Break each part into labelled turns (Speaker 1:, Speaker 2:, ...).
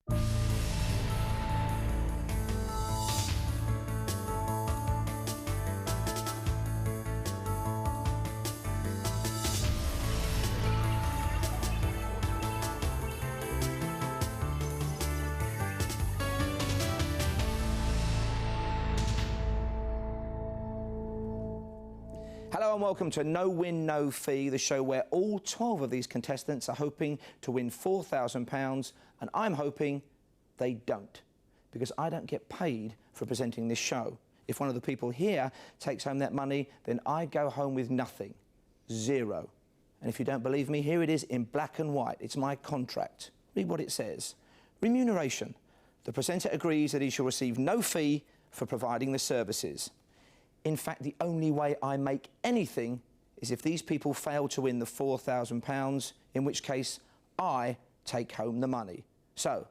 Speaker 1: Hello and welcome to No Win, No Fee, the show where all 12 of these contestants are hoping to win £4,000, and I'm hoping they don't, because I don't get paid for presenting this show. If one of the people here takes home that money, then I go home with nothing. Zero. And if you don't believe me, here it is in black and white. It's my contract. Read what it says. Remuneration. The presenter agrees that he shall receive no fee for providing the services. In fact, the only way I make anything is if these people fail to win the £4,000, in which case I take home the money. So,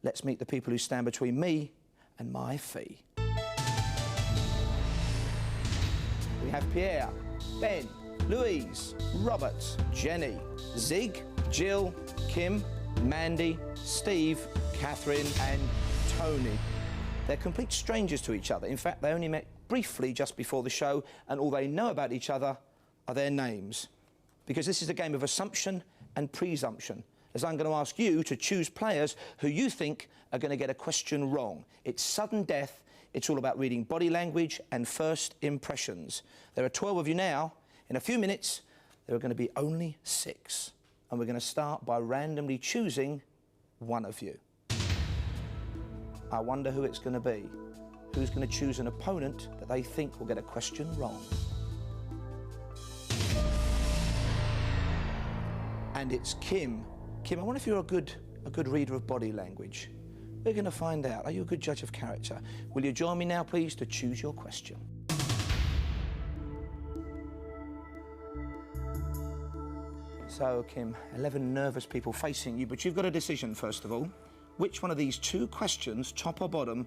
Speaker 1: let's meet the people who stand between me and my fee. We have Pierre, Ben, Louise, Robert, Jenny, Zig, Jill, Kim, Mandy, Steve, Catherine and Tony. They're complete strangers to each other. In fact, they only met briefly just before the show, and all they know about each other are their names. Because this is a game of assumption and presumption, as I'm going to ask you to choose players who you think are going to get a question wrong. It's sudden death. It's all about reading body language and first impressions. There are 12 of you now. In a few minutes, there are going to be only 6. And we're going to start by randomly choosing one of you. I wonder who it's going to be. Who's going to choose an opponent that they think will get a question wrong? And it's Kim. Kim, I wonder if you're a good reader of body language. We're going to find out. Are you a good judge of character? Will you join me now, please, to choose your question? So, Kim, 11 nervous people facing you, but you've got a decision, first of all. Which one of these 2 questions, top or bottom,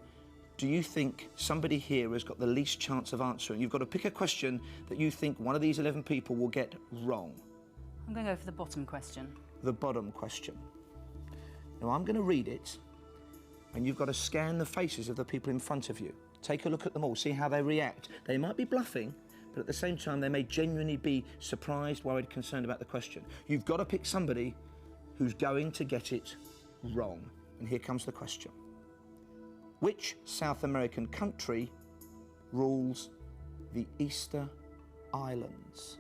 Speaker 1: do you think somebody here has got the least chance of answering? You've got to pick a question that you think one of these 11 people will get wrong.
Speaker 2: I'm going to go for the bottom question.
Speaker 1: The bottom question. Now, I'm going to read it, and you've got to scan the faces of the people in front of you. Take a look at them all, see how they react. They might be bluffing, but at the same time, they may genuinely be surprised, worried, concerned about the question. You've got to pick somebody who's going to get it wrong. And here comes the question. Which South American country rules the Easter Islands?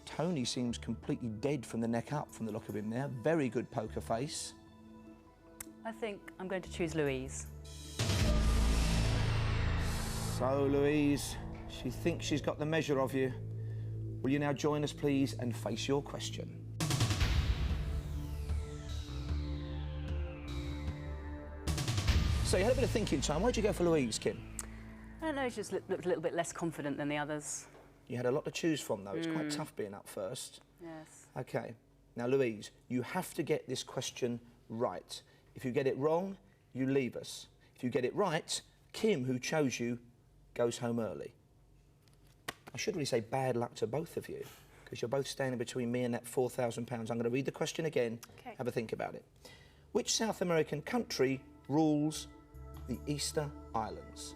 Speaker 1: Tony seems completely dead from the neck up from the look of him there. Very good poker face.
Speaker 2: I think I'm going to choose Louise.
Speaker 1: So, Louise, she thinks she's got the measure of you. Will you now join us, please, and face your question? So you had a bit of thinking time. Why'd you go for Louise, Kim?
Speaker 2: I don't know, she just looked a little bit less confident than the others.
Speaker 1: You had a lot to choose from, though. It's quite tough being up first.
Speaker 2: Yes.
Speaker 1: OK. Now, Louise, you have to get this question right. If you get it wrong, you leave us. If you get it right, Kim, who chose you, goes home early. I should really say bad luck to both of you, because you're both standing between me and that £4,000. I'm going to read the question again.
Speaker 2: Okay.
Speaker 1: Have a think about it. Which South American country rules the Easter Islands?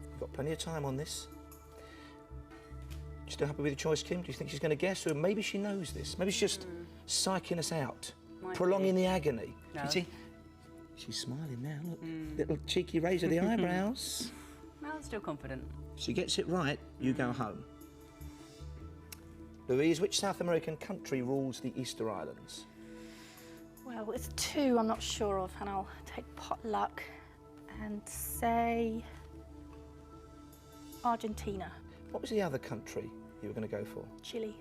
Speaker 1: You've got plenty of time on this. You still happy with your choice, Kim? Do you think she's going to guess? Or maybe she knows this. Maybe she's just psyching us out, prolonging the agony.
Speaker 2: No.
Speaker 1: You see? She's smiling now, look. Little cheeky raise of the eyebrows.
Speaker 2: No, I'm still confident.
Speaker 1: She gets it right, you go home. Louise, which South American country rules the Easter Islands?
Speaker 3: Well, it's 2 I'm not sure of, and I'll take pot luck and say Argentina.
Speaker 1: What was the other country you were going to go for?
Speaker 3: Chile.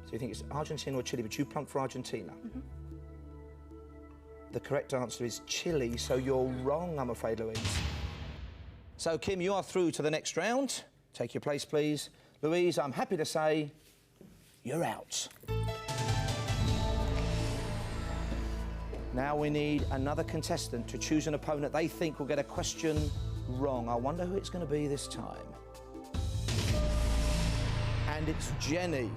Speaker 1: So you think it's Argentina or Chile, but you plump for Argentina? The correct answer is Chile, so you're wrong, I'm afraid, Louise. So, Kim, you are through to the next round. Take your place, please. Louise, I'm happy to say you're out. Now we need another contestant to choose an opponent they think will get a question wrong. I wonder who it's going to be this time. And it's Jenny.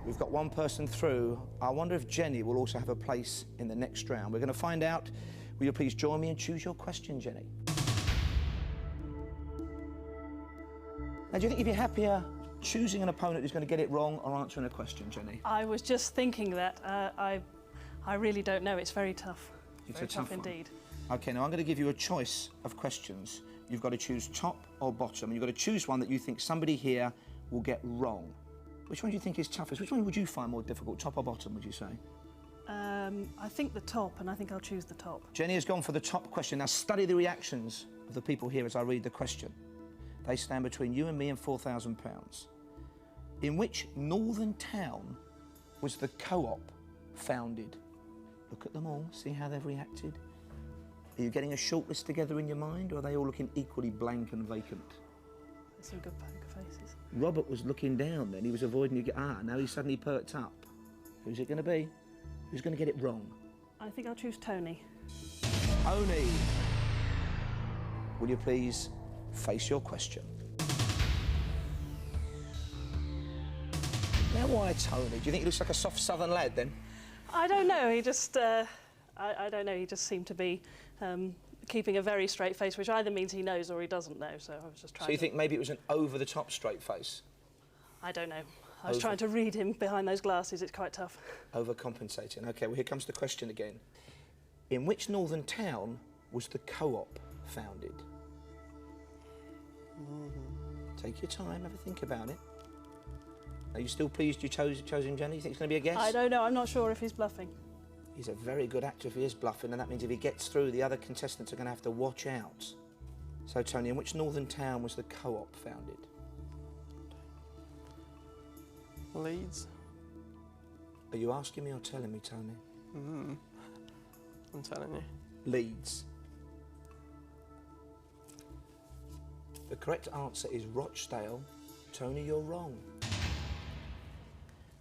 Speaker 1: We've got one person through. I wonder if Jenny will also have a place in the next round. We're going to find out. Will you please join me and choose your question, Jenny? Now, do you think you'd be happier choosing an opponent who's going to get it wrong or answering a question, Jenny?
Speaker 4: I was just thinking that. I really don't know. It's very tough.
Speaker 1: It's
Speaker 4: very
Speaker 1: a tough one.
Speaker 4: indeed.
Speaker 1: OK, now I'm going to give you a choice of questions. You've got to choose top or bottom. You've got to choose one that you think somebody here will get wrong. Which one do you think is toughest? Which one would you find more difficult, top or bottom, would you say?
Speaker 4: I think the top, and I think I'll choose the top.
Speaker 1: Jenny has gone for the top question. Now, study the reactions of the people here as I read the question. They stand between you and me and £4,000. In which northern town was the co-op founded? Look at them all, see how they've reacted. Are you getting a shortlist together in your mind, or are they all looking equally blank and vacant?
Speaker 4: There's some good poker faces.
Speaker 1: Robert was looking down then, he was avoiding you. Now he's suddenly perked up. Who's it going to be? Who's going to get it wrong?
Speaker 4: I think I'll choose Tony.
Speaker 1: Tony, will you please face your question? Now, why Tony? Do you think he looks like a soft southern lad then?
Speaker 4: I don't know. He just, I don't know. He just seemed to be keeping a very straight face, which either means he knows or he doesn't know. So I was just trying.
Speaker 1: So you think maybe it was an over-the-top straight face?
Speaker 4: I don't know. I was trying to read him behind those glasses. It's quite tough.
Speaker 1: Overcompensating. OK, well, here comes the question again. In which northern town was the co-op founded? Take your time, have a think about it. Are you still pleased you chose him, Jenny? You think it's going to be a guess?
Speaker 4: I don't know. I'm not sure if he's bluffing.
Speaker 1: He's a very good actor if he is bluffing, and that means if he gets through, the other contestants are going to have to watch out. So, Tony, in which northern town was the co-op founded?
Speaker 5: Leeds.
Speaker 1: Are you asking me or telling me, Tony?
Speaker 5: I'm telling you.
Speaker 1: Leeds. The correct answer is Rochdale. Tony, you're wrong.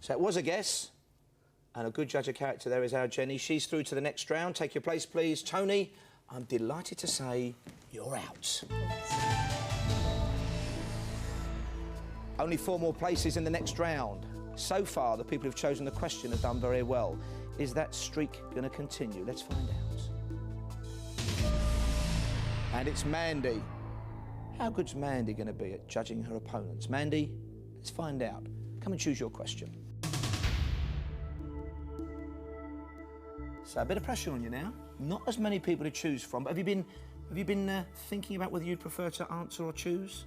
Speaker 1: So it was a guess, and a good judge of character there is our Jenny. She's through to the next round. Take your place, please. Tony, I'm delighted to say you're out. Only 4 more places in the next round. So far, the people who've chosen the question have done very well. Is that streak going to continue? Let's find out. And it's Mandy. How good's Mandy going to be at judging her opponents? Mandy, let's find out. Come and choose your question. So a bit of pressure on you now. Not as many people to choose from. But have you been thinking about whether you'd prefer to answer or choose?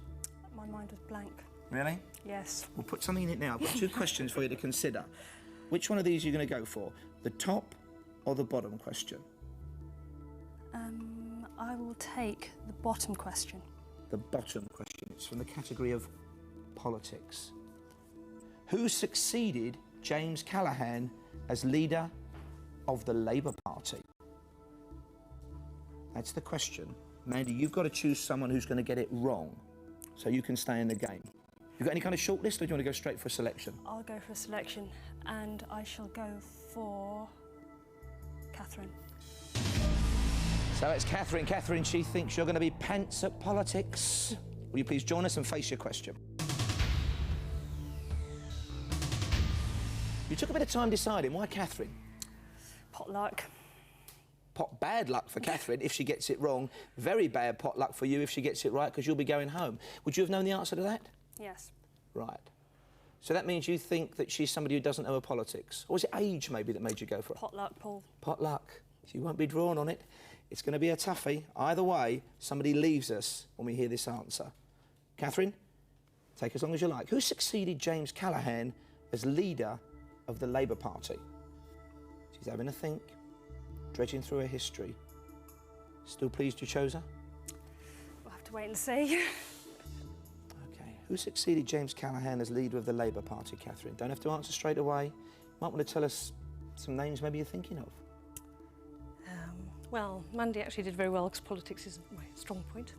Speaker 4: My mind was blank.
Speaker 1: Really?
Speaker 4: Yes.
Speaker 1: We'll put something in it now. I've got 2 questions for you to consider. Which one of these are you going to go for? The top or the bottom question?
Speaker 4: I will take the bottom question.
Speaker 1: The bottom question. It's from the category of politics. Who succeeded James Callaghan as leader of the Labour Party? That's the question. Mandy, you've got to choose someone who's going to get it wrong so you can stay in the game. You got any kind of shortlist, or do you want to go straight for a selection?
Speaker 4: I'll go for a selection, and I shall go for Catherine.
Speaker 1: So it's Catherine. Catherine, she thinks you're going to be pants at politics. Will you please join us and face your question? You took a bit of time deciding. Why Catherine?
Speaker 4: Pot luck.
Speaker 1: Bad luck for Catherine if she gets it wrong. Very bad pot luck for you if she gets it right, because you'll be going home. Would you have known the answer to that?
Speaker 4: Yes.
Speaker 1: Right. So that means you think that she's somebody who doesn't know her politics. Or was it age maybe that made you go for it?
Speaker 4: Pot luck, Paul.
Speaker 1: Pot luck. She won't be drawn on it. It's going to be a toughie. Either way, somebody leaves us when we hear this answer. Catherine, take as long as you like. Who succeeded James Callaghan as leader of the Labour Party? She's having a think, dredging through her history. Still pleased you chose her?
Speaker 4: We'll have to wait and see.
Speaker 1: OK. Who succeeded James Callaghan as leader of the Labour Party, Catherine? Don't have to answer straight away. Might want to tell us some names maybe you're thinking of.
Speaker 6: Well, Mandy actually did very well because politics is my strong point.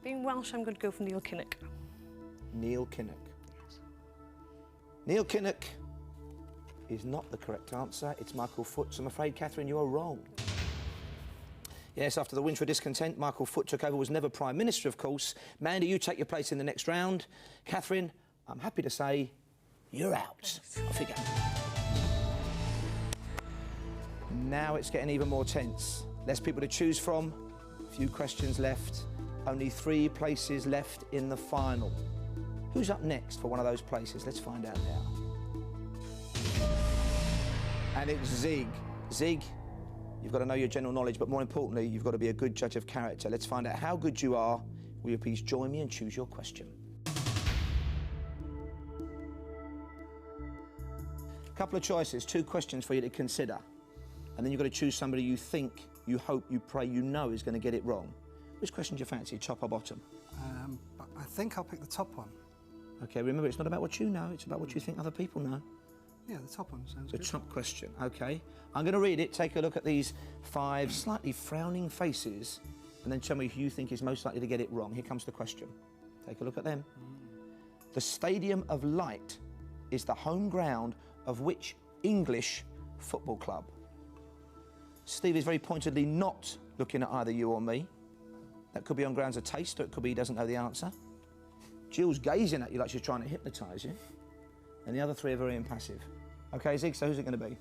Speaker 6: Being Welsh, I'm going to go for Neil Kinnock.
Speaker 1: Neil Kinnock.
Speaker 6: Yes.
Speaker 1: Neil Kinnock is not the correct answer. It's Michael Foot. So I'm afraid, Catherine, you are wrong. Yes, after the winter of discontent, Michael Foot took over, was never Prime Minister, of course. Mandy, you take your place in the next round. Catherine, I'm happy to say you're out. Off you go. Now it's getting even more tense. Less people to choose from, few questions left, only 3 places left in the final. Who's up next for one of those places? Let's find out now. And it's Zig. Zig, you've got to know your general knowledge, but more importantly, you've got to be a good judge of character. Let's find out how good you are. Will you please join me and choose your question? A couple of choices, 2 questions for you to consider. And then you've got to choose somebody you think, you hope, you pray, you know is going to get it wrong. Which question do you fancy, top or bottom?
Speaker 7: But I think I'll pick the top one.
Speaker 1: OK, remember, it's not about what you know, it's about what you think other people know.
Speaker 7: Yeah, the top one sounds
Speaker 1: The
Speaker 7: good.
Speaker 1: top question, OK. I'm going to read it, take a look at these 5 slightly frowning faces, and then tell me who you think is most likely to get it wrong. Here comes the question. Take a look at them. The Stadium of Light is the home ground of which English football club? Steve is very pointedly not looking at either you or me. That could be on grounds of taste, or it could be he doesn't know the answer. Jill's gazing at you like she's trying to hypnotise you. And the other 3 are very impassive. OK, Zig, so who's it going to be?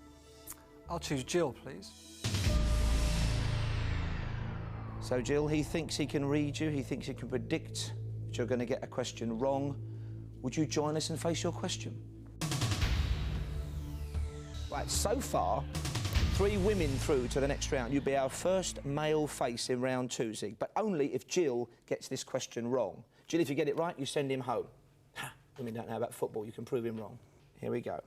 Speaker 7: I'll choose Jill, please.
Speaker 1: So, Jill, he thinks he can read you. He thinks he can predict that you're going to get a question wrong. Would you join us and face your question? Right, so far, 3 women through to the next round. You'll be our first male face in round 2, Zig, but only if Jill gets this question wrong. Jill, if you get it right, you send him home. Ha! Women don't know about football. You can prove him wrong. Here we go.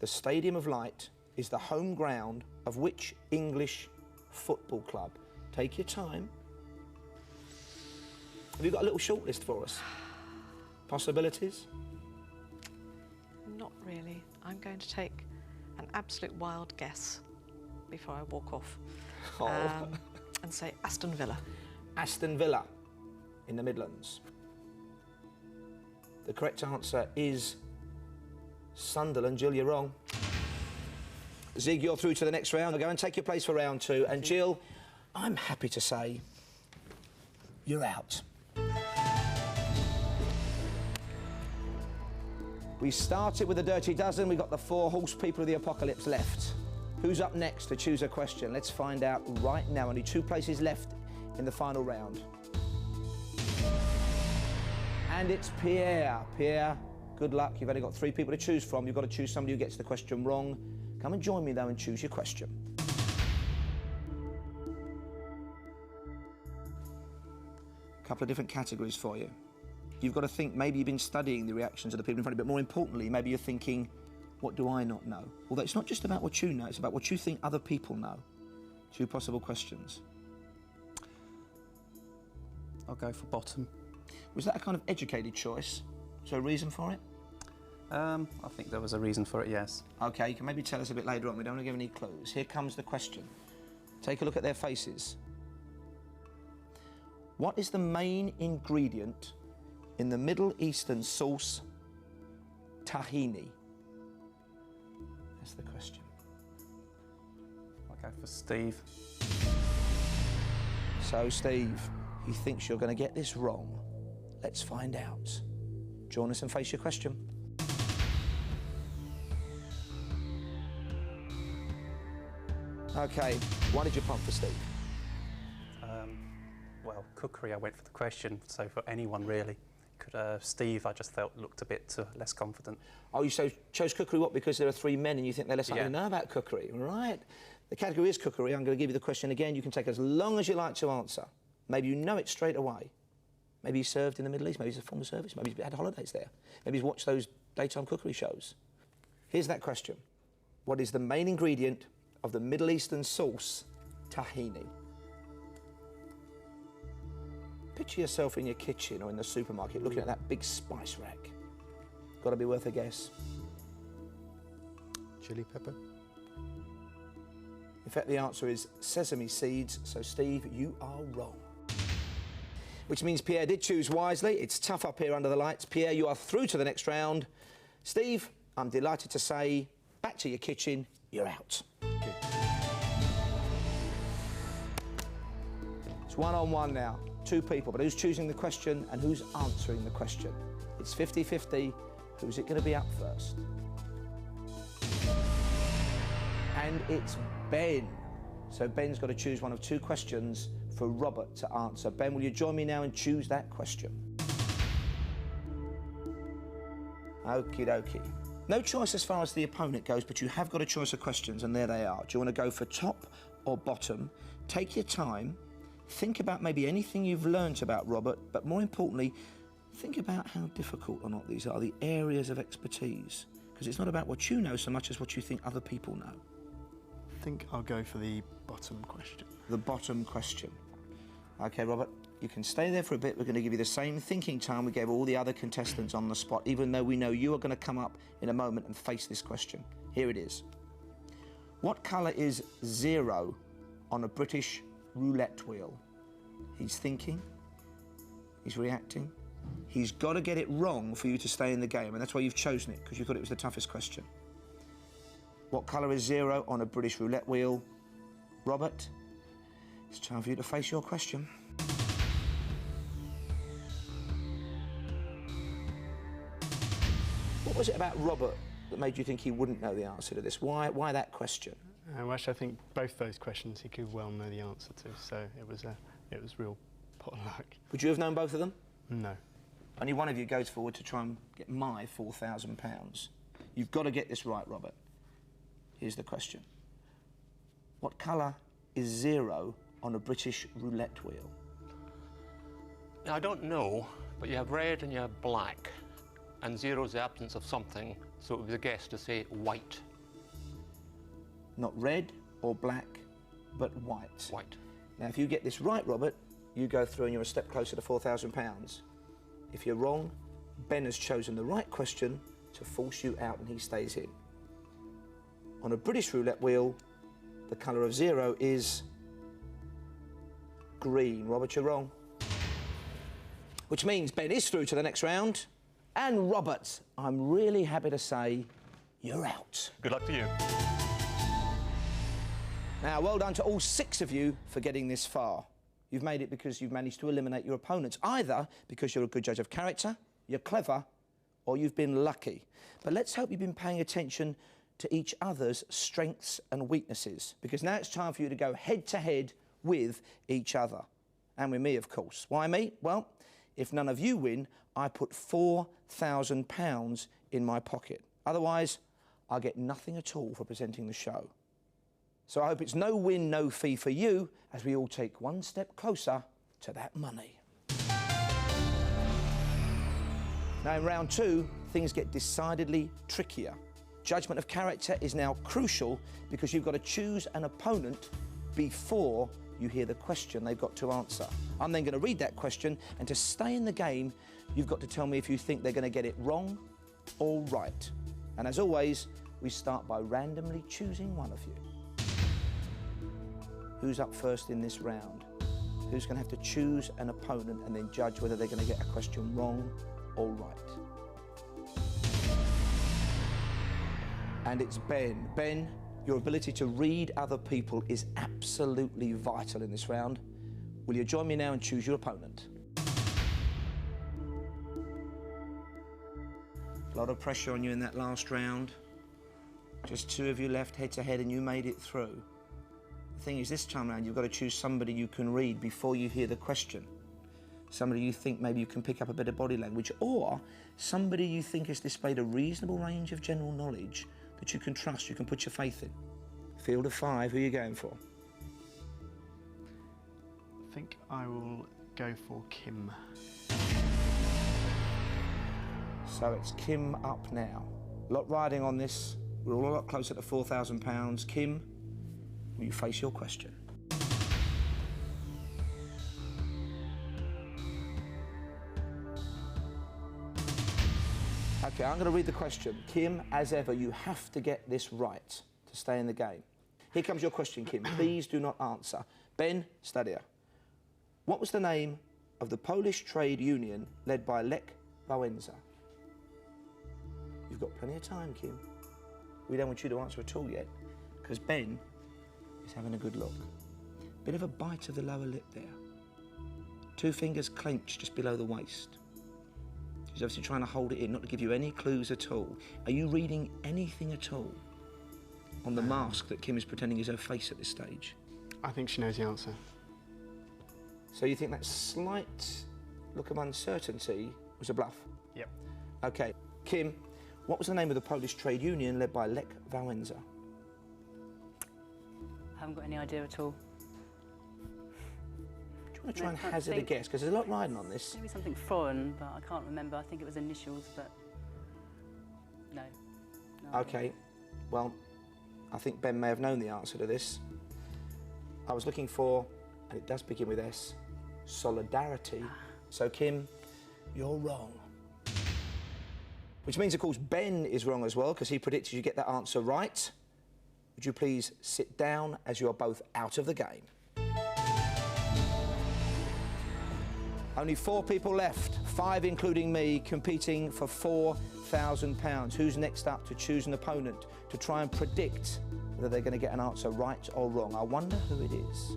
Speaker 1: The Stadium of Light is the home ground of which English football club? Take your time. Have you got a little shortlist for us? Possibilities?
Speaker 6: Not really. I'm going to take an absolute wild guess before I walk off.
Speaker 1: Oh.
Speaker 6: And say Aston Villa.
Speaker 1: Aston Villa in the Midlands. The correct answer is Sunderland. Jill, you're wrong. Zig, you're through to the next round. I'll go and take your place for round 2. And Jill, I'm happy to say you're out. We started with a dirty dozen. We've got the 4 horse people of the apocalypse left. Who's up next to choose a question? Let's find out right now. Only 2 places left in the final round. And it's Pierre. Pierre, good luck. You've only got 3 people to choose from. You've got to choose somebody who gets the question wrong. Come and join me, though, and choose your question. A couple of different categories for you. You've got to think, maybe you've been studying the reactions of the people in front of you, but more importantly, maybe you're thinking, what do I not know? Although it's not just about what you know, it's about what you think other people know. 2 possible questions.
Speaker 5: I'll go for bottom.
Speaker 1: Was that a kind of educated choice? Is there a reason for it?
Speaker 5: I think there was a reason for it, yes.
Speaker 1: OK, you can maybe tell us a bit later on. We don't want to give any clues. Here comes the question. Take a look at their faces. What is the main ingredient in the Middle Eastern sauce tahini? That's the question.
Speaker 5: I'll go for Steve.
Speaker 1: So, Steve, he thinks you're going to get this wrong. Let's find out. Join us and face your question. OK, why did you pump for Steve?
Speaker 5: Well, cookery, I went for the question, so for anyone really. Steve, I just felt looked a bit less confident.
Speaker 1: Oh, you chose cookery, what, because there are 3 men and you think they're less likely to know about cookery, right? The category is cookery. I'm going to give you the question again. You can take as long as you like to answer. Maybe you know it straight away. Maybe he served in the Middle East. Maybe he's a former service. Maybe he's had holidays there. Maybe he's watched those daytime cookery shows. Here's that question. What is the main ingredient of the Middle Eastern sauce tahini? Picture yourself in your kitchen or in the supermarket looking at that big spice rack. Got to be worth a guess.
Speaker 8: Chili pepper.
Speaker 1: In fact, the answer is sesame seeds. So, Steve, you are wrong. Which means Pierre did choose wisely. It's tough up here under the lights. Pierre, you are through to the next round. Steve, I'm delighted to say, back to your kitchen. You're out.
Speaker 8: Okay.
Speaker 1: It's 1-on-1 now. 2 people, but who's choosing the question and who's answering the question? It's 50-50. Who's it going to be up first? And it's Ben. So Ben's got to choose one of two questions for Robert to answer. Ben, will you join me now and choose that question? Okie dokie. No choice as far as the opponent goes, but you have got a choice of questions, and there they are. Do you want to go for top or bottom? Take your time. Think about maybe anything you've learnt about Robert, but more importantly, think about how difficult or not these are, the areas of expertise. Because it's not about what you know so much as what you think other people know.
Speaker 8: I think I'll go for the bottom question.
Speaker 1: The bottom question. OK, Robert, you can stay there for a bit. We're going to give you the same thinking time we gave all the other contestants on the spot, even though we know you are going to come up in a moment and face this question. Here it is. What colour is 0 on a British roulette wheel? He's thinking. He's reacting. He's got to get it wrong for you to stay in the game, and that's why you've chosen it, because you thought it was the toughest question. What colour is 0 on a British roulette wheel? Robert, it's time for you to face your question. What was it about Robert that made you think he wouldn't know the answer to this? Why that question?
Speaker 8: Actually, I think both those questions he could well know the answer to, so it was real pot of luck.
Speaker 1: Would you have known both of them?
Speaker 8: No.
Speaker 1: Only one of you goes forward to try and get my £4,000. You've got to get this right, Robert. Here's the question. What colour is 0 on a British roulette wheel?
Speaker 9: I don't know, but you have red and you have black, and 0 is the absence of something, so it would be a guess to say white.
Speaker 1: Not red or black, but white.
Speaker 9: White.
Speaker 1: Now, if you get this right, Robert, you go through and you're a step closer to £4,000. If you're wrong, Ben has chosen the right question to force you out and he stays in. On a British roulette wheel, the colour of 0 is green. Robert, you're wrong. Which means Ben is through to the next round. And Robert, I'm really happy to say you're out.
Speaker 9: Good luck to you.
Speaker 1: Now, well done to all 6 of you for getting this far. You've made it because you've managed to eliminate your opponents, either because you're a good judge of character, you're clever, or you've been lucky. But let's hope you've been paying attention to each other's strengths and weaknesses, because now it's time for you to go head-to-head with each other. And with me, of course. Why me? Well, if none of you win, I put £4,000 in my pocket. Otherwise, I get nothing at all for presenting the show. So I hope it's no win, no fee for you, as we all take one step closer to that money. Now, in round 2, things get decidedly trickier. Judgment of character is now crucial because you've got to choose an opponent before you hear the question they've got to answer. I'm then going to read that question, and to stay in the game, you've got to tell me if you think they're going to get it wrong or right. And as always, we start by randomly choosing one of you. Who's up first in this round? Who's going to have to choose an opponent and then judge whether they're going to get a question wrong or right? And it's Ben. Ben, your ability to read other people is absolutely vital in this round. Will you join me now and choose your opponent? A lot of pressure on you in that last round. Just 2 of you left head-to-head and you made it through. The thing is, this time around, you've got to choose somebody you can read before you hear the question. Somebody you think maybe you can pick up a bit of body language, or somebody you think has displayed a reasonable range of general knowledge that you can trust, you can put your faith in. Field of 5, who are you going for?
Speaker 8: I think I will go for Kim.
Speaker 1: So it's Kim up now. A lot riding on this. We're all a lot closer to £4,000. Kim, will you face your question? OK, I'm going to read the question. Kim, as ever, you have to get this right to stay in the game. Here comes your question, Kim. Please do not answer. Ben, Stadia. What was the name of the Polish trade union led by Lech Wałęsa? You've got plenty of time, Kim. We don't want you to answer at all yet, because Ben is having a good look. Bit of a bite of the lower lip there. 2 fingers clenched just below the waist. She's obviously trying to hold it in, not to give you any clues at all. Are you reading anything at all on the mask that Kim is pretending is her face at this stage?
Speaker 8: I think she knows the answer.
Speaker 1: So you think that slight look of uncertainty was a bluff?
Speaker 8: Yep.
Speaker 1: OK. Kim, what was the name of the Polish trade union led by Lech Wałęsa?
Speaker 2: I haven't got any idea at all.
Speaker 1: Do you want to try and hazard a guess? Because there's a lot riding on this.
Speaker 2: Maybe something foreign, but I can't remember. I think it was initials, but no.
Speaker 1: OK. Well, I think Ben may have known the answer to this. I was looking for, and it does begin with S, solidarity. So, Kim, you're wrong. Which means, of course, Ben is wrong as well, because he predicted you get that answer right. Would you please sit down as you're both out of the game? Only 4 people left, 5 including me, competing for £4,000. Who's next up to choose an opponent to try and predict whether they're going to get an answer right or wrong? I wonder who it is.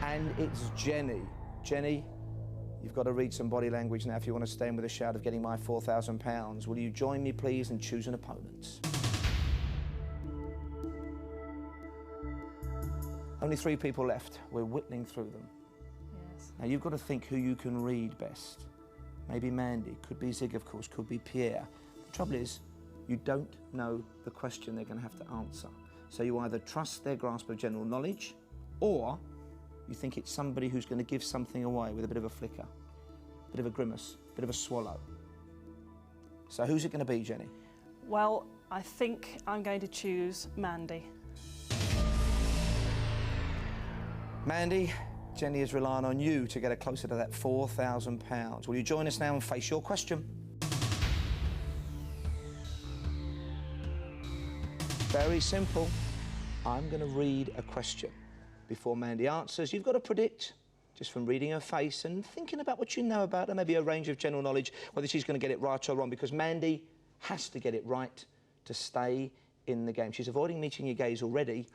Speaker 1: And it's Jenny. Jenny, you've got to read some body language now if you want to stay in with a shout of getting my £4,000. Will you join me, please, and choose an opponent? Only 3 people left. We're whittling through them.
Speaker 4: Yes.
Speaker 1: Now, you've got to think who you can read best. Maybe Mandy, could be Zig, of course, could be Pierre. The trouble is, you don't know the question they're going to have to answer. So you either trust their grasp of general knowledge, or you think it's somebody who's going to give something away with a bit of a flicker, a bit of a grimace, a bit of a swallow. So who's it going to be, Jenny?
Speaker 4: Well, I think I'm going to choose Mandy.
Speaker 1: Mandy, Jenny is relying on you to get her closer to that £4,000. Will you join us now and face your question? Very simple. I'm going to read a question. Before Mandy answers, you've got to predict, just from reading her face and thinking about what you know about her, maybe a range of general knowledge, whether she's going to get it right or wrong, because Mandy has to get it right to stay in the game. She's avoiding meeting your gaze already.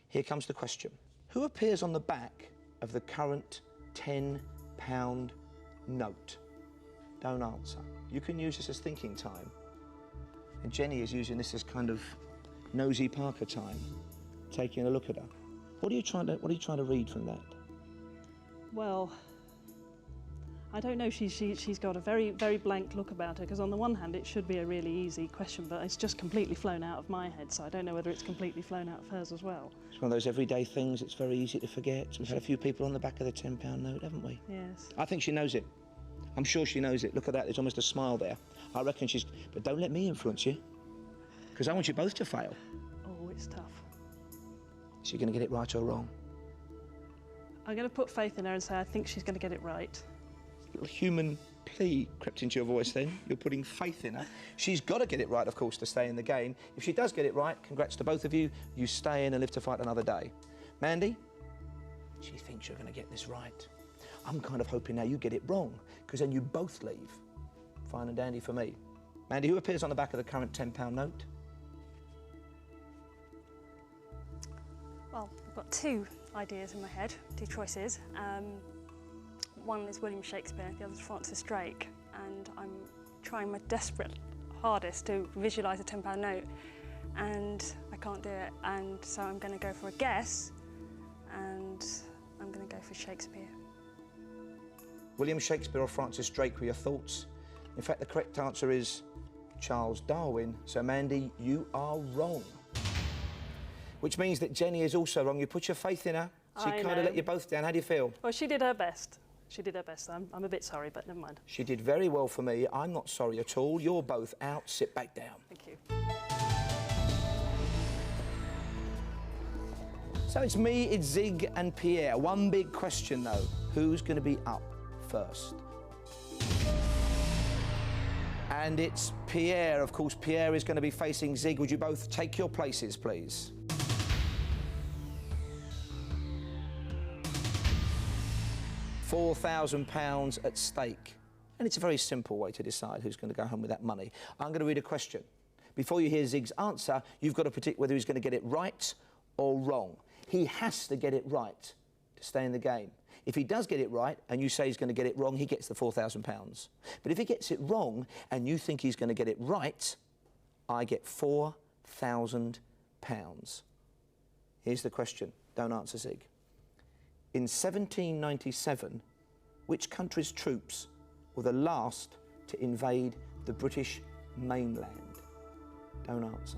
Speaker 1: Here comes the question. Who appears on the back of the current £10 note? Don't answer. You can use this as thinking time. And Jenny is using this as kind of nosy Parker time, taking a look at her. What are you trying to read from that?
Speaker 4: Well, I don't know. She's got a very, very blank look about her, because on the one hand it should be a really easy question, but it's just completely flown out of my head, so I don't know whether it's completely flown out of hers as well.
Speaker 1: It's one of those everyday things that's very easy to forget. We've had a few people on the back of the £10 note, haven't we?
Speaker 4: Yes.
Speaker 1: I think she knows it. I'm sure she knows it. Look at that, there's almost a smile there. I reckon she's... But don't let me influence you, because I want you both to fail.
Speaker 4: Oh, it's tough.
Speaker 1: Is she going to get it right or wrong?
Speaker 4: I'm going to put faith in her and say I think she's going to get it right.
Speaker 1: A little human plea crept into your voice then. You're putting faith in her. She's got to get it right, of course, to stay in the game. If she does get it right, congrats to both of you. You stay in and live to fight another day. Mandy, she thinks you're going to get this right. I'm kind of hoping now you get it wrong, because then you both leave. Fine and dandy for me. Mandy, who appears on the back of the current £10 note?
Speaker 10: Well, I've got 2 ideas in my head, 2 choices. One is William Shakespeare, the other is Francis Drake, and I'm trying my desperate hardest to visualise a £10 note, and I can't do it, and so I'm going to go for a guess, and I'm going to go for Shakespeare.
Speaker 1: William Shakespeare or Francis Drake were your thoughts? In fact, the correct answer is Charles Darwin. So, Mandy, you are wrong. Which means that Jenny is also wrong. You put your faith in her. She kind of let you both down. How do you feel?
Speaker 4: Well, she did her best. She did her best. I'm a bit sorry, but never mind.
Speaker 1: She did very well for me. I'm not sorry at all. You're both out. Sit back down.
Speaker 4: Thank you.
Speaker 1: So it's me, it's Zig and Pierre. One big question, though. Who's going to be up first? And it's Pierre. Of course, Pierre is going to be facing Zig. Would you both take your places, please? £4,000 at stake. And it's a very simple way to decide who's going to go home with that money. I'm going to read a question. Before you hear Zig's answer, you've got to predict whether he's going to get it right or wrong. He has to get it right to stay in the game. If he does get it right and you say he's going to get it wrong, he gets the £4,000. But if he gets it wrong and you think he's going to get it right, I get £4,000. Here's the question. Don't answer, Zig. In 1797, which country's troops were the last to invade the British mainland? Don't answer.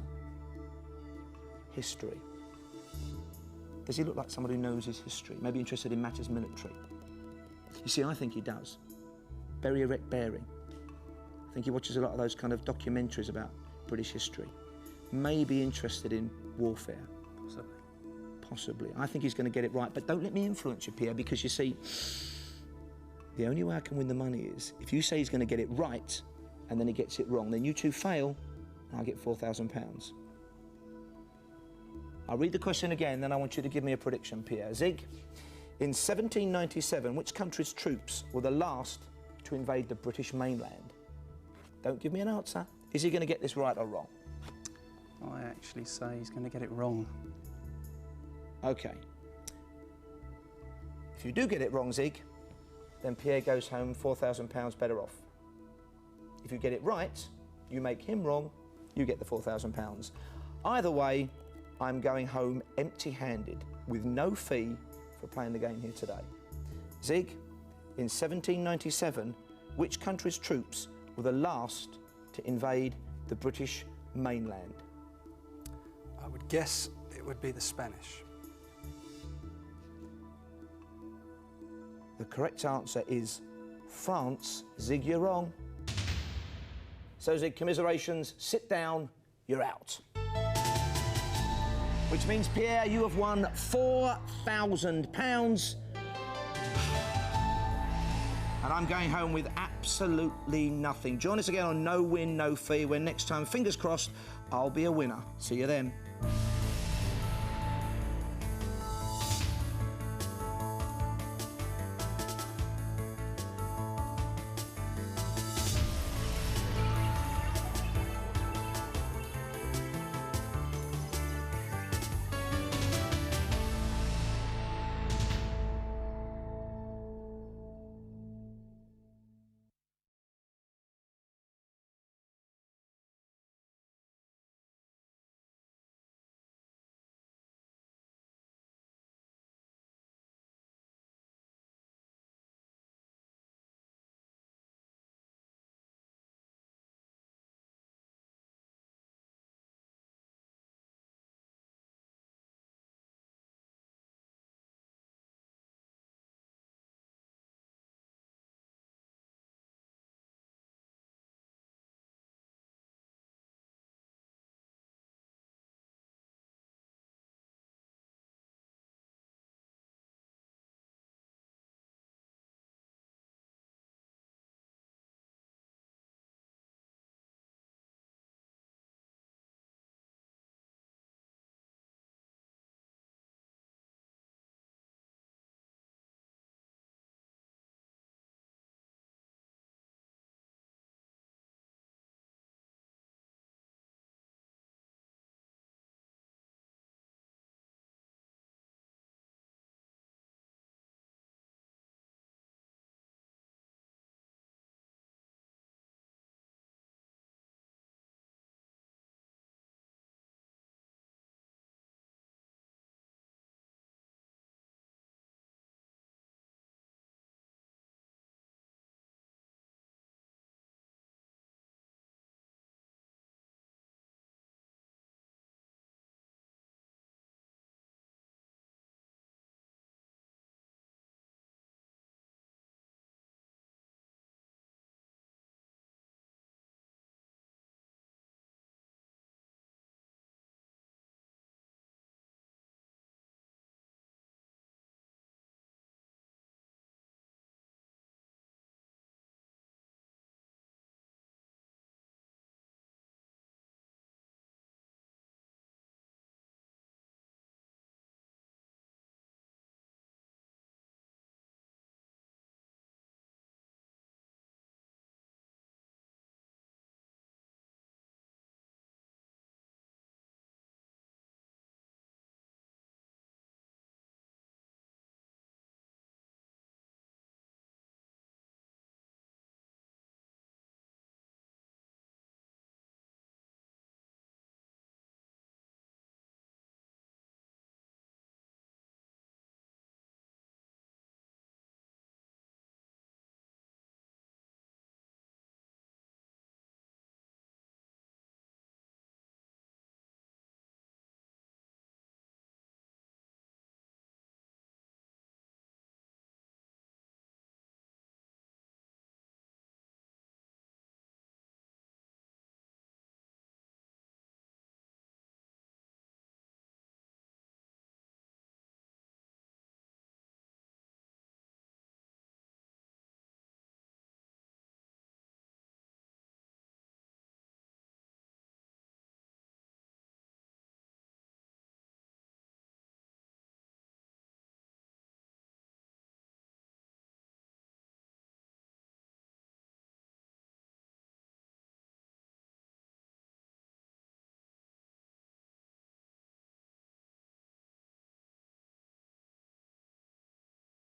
Speaker 1: History. Does he look like somebody who knows his history? Maybe interested in matters military? You see, I think he does. Very erect bearing. I think he watches a lot of those kind of documentaries about British history. Maybe interested in warfare.
Speaker 5: Possibly.
Speaker 1: Possibly. I think he's going to get it right, but don't let me influence you, Pierre, because you see, the only way I can win the money is if you say he's going to get it right and then he gets it wrong, then you two fail and I get £4,000. I'll read the question again, then I want you to give me a prediction, Pierre. Zig, in 1797, which country's troops were the last to invade the British mainland? Don't give me an answer. Is he going to get this right or wrong?
Speaker 5: I actually say he's going to get it wrong.
Speaker 1: OK. If you do get it wrong, Zig, then Pierre goes home £4,000 better off. If you get it right, you make him wrong, you get the £4,000. Either way, I'm going home empty-handed with no fee for playing the game here today. Zig, in 1797, which country's troops were the last to invade the British mainland?
Speaker 7: I would guess it would be the Spanish.
Speaker 1: The correct answer is France. Zig, you're wrong. So, Zig, commiserations, sit down, you're out. Which means, Pierre, you have won £4,000. And I'm going home with absolutely nothing. Join us again on No Win, No Fee, when next time, fingers crossed, I'll be a winner. See you then.